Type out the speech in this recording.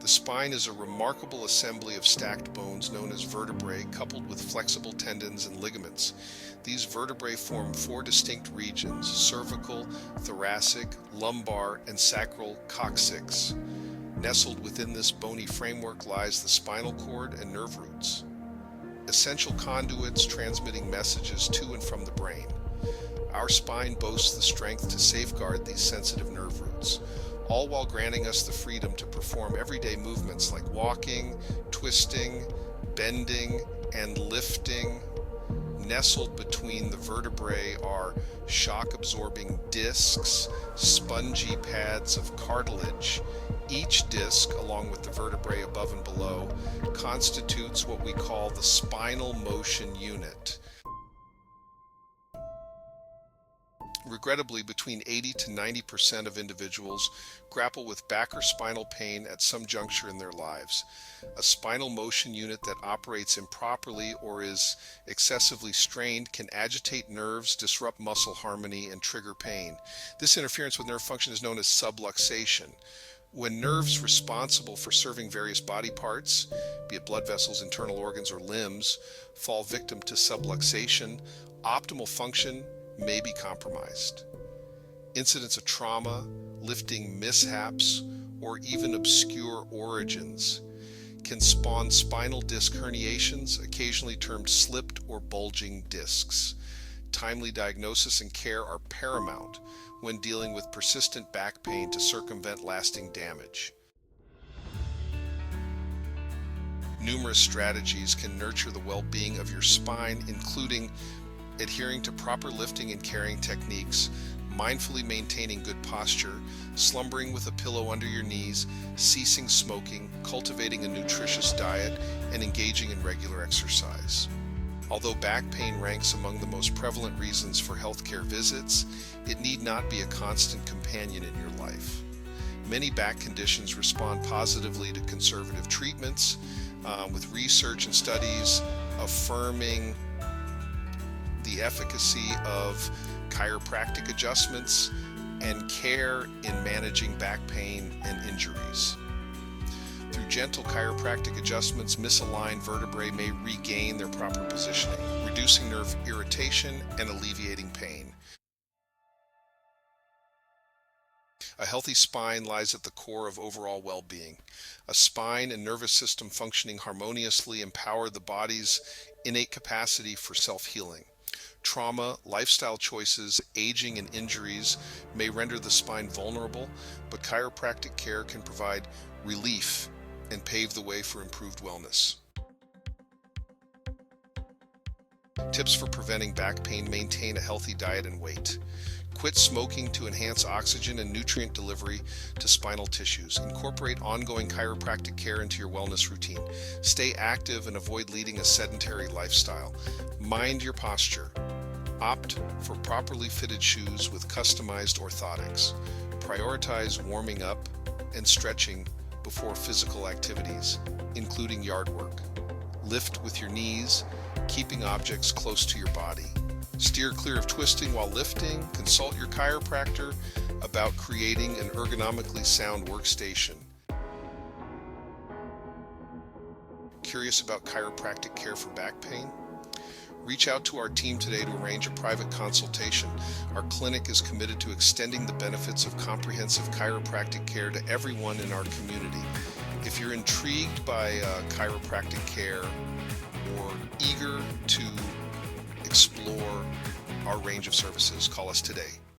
The spine is a remarkable assembly of stacked bones known as vertebrae, coupled with flexible tendons and ligaments. These vertebrae form four distinct regions: cervical, thoracic, lumbar, and sacral coccyx. Nestled within this bony framework lies the spinal cord and nerve roots, essential conduits transmitting messages to and from the brain. Our spine boasts the strength to safeguard these sensitive nerve roots, all while granting us the freedom to perform everyday movements like walking, twisting, bending, and lifting. Nestled between the vertebrae are shock-absorbing discs, spongy pads of cartilage. Each disc, along with the vertebrae above and below, constitutes what we call the spinal motion unit. Regrettably, between 80 to 90% of individuals grapple with back or spinal pain at some juncture in their lives. A spinal motion unit that operates improperly or is excessively strained can agitate nerves, disrupt muscle harmony, and trigger pain. This interference with nerve function is known as subluxation. When nerves responsible for serving various body parts, be it blood vessels, internal organs, or limbs, fall victim to subluxation, optimal function may be compromised. Incidents of trauma, lifting mishaps, or even obscure origins can spawn spinal disc herniations, occasionally termed slipped or bulging discs. Timely diagnosis and care are paramount when dealing with persistent back pain to circumvent lasting damage. Numerous strategies can nurture the well-being of your spine, including adhering to proper lifting and carrying techniques, mindfully maintaining good posture, slumbering with a pillow under your knees, ceasing smoking, cultivating a nutritious diet, and engaging in regular exercise. Although back pain ranks among the most prevalent reasons for healthcare visits, it need not be a constant companion in your life. Many back conditions respond positively to conservative treatments, with research and studies affirming the efficacy of chiropractic adjustments and care in managing back pain and injuries. Through gentle chiropractic adjustments, misaligned vertebrae may regain their proper positioning, reducing nerve irritation and alleviating pain. A healthy spine lies at the core of overall well-being. A spine and nervous system functioning harmoniously empower the body's innate capacity for self-healing. Trauma, lifestyle choices, aging, and injuries may render the spine vulnerable, but chiropractic care can provide relief and pave the way for improved wellness. Tips for preventing back pain: maintain a healthy diet and weight. Quit smoking to enhance oxygen and nutrient delivery to spinal tissues. Incorporate ongoing chiropractic care into your wellness routine. Stay active and avoid leading a sedentary lifestyle. Mind your posture. Opt for properly fitted shoes with customized orthotics. Prioritize warming up and stretching before physical activities, including yard work. Lift with your knees, keeping objects close to your body. Steer clear of twisting while lifting. Consult your chiropractor about creating an ergonomically sound workstation. Curious about chiropractic care for back pain? Reach out to our team today to arrange a private consultation. Our clinic is committed to extending the benefits of comprehensive chiropractic care to everyone in our community. If you're intrigued by chiropractic care or eager to explore our range of services, call us today.